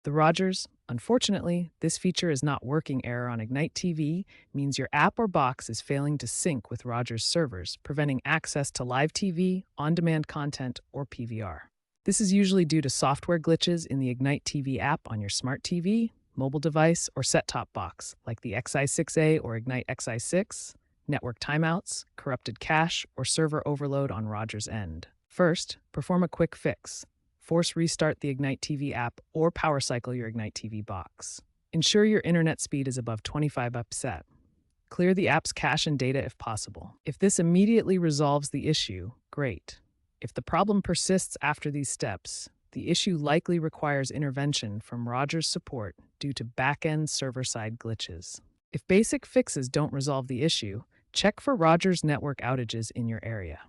The Rogers, unfortunately, this feature is not working error on Ignite TV means your app or box is failing to sync with Rogers servers, preventing access to live TV, on-demand content, or PVR. This is usually due to software glitches in the Ignite TV app on your smart TV, mobile device, or set-top box, like the Xi6A or Ignite Xi6, network timeouts, corrupted cache, or server overload on Rogers' end. First, perform a quick fix. Force restart the Ignite TV app or power cycle your Ignite TV box. Ensure your internet speed is above 25 upset. Clear the app's cache and data if possible. If this immediately resolves the issue, great. If the problem persists after these steps, the issue likely requires intervention from Rogers support due to back-end server-side glitches. If basic fixes don't resolve the issue, check for Rogers network outages in your area.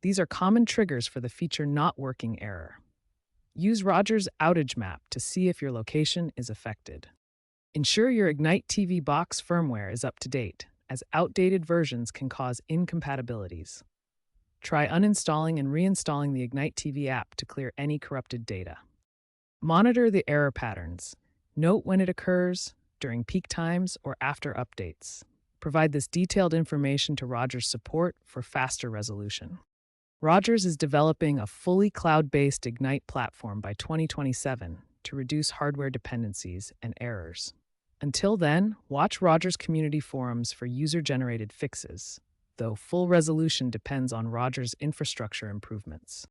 These are common triggers for the feature not working error. Use Rogers Outage Map to see if your location is affected. Ensure your Ignite TV box firmware is up to date, as outdated versions can cause incompatibilities. Try uninstalling and reinstalling the Ignite TV app to clear any corrupted data. Monitor the error patterns. Note when it occurs, during peak times, or after updates. Provide this detailed information to Rogers support for faster resolution. Rogers is developing a fully cloud-based Ignite platform by 2027 to reduce hardware dependencies and errors. Until then, watch Rogers community forums for user-generated fixes, though full resolution depends on Rogers infrastructure improvements.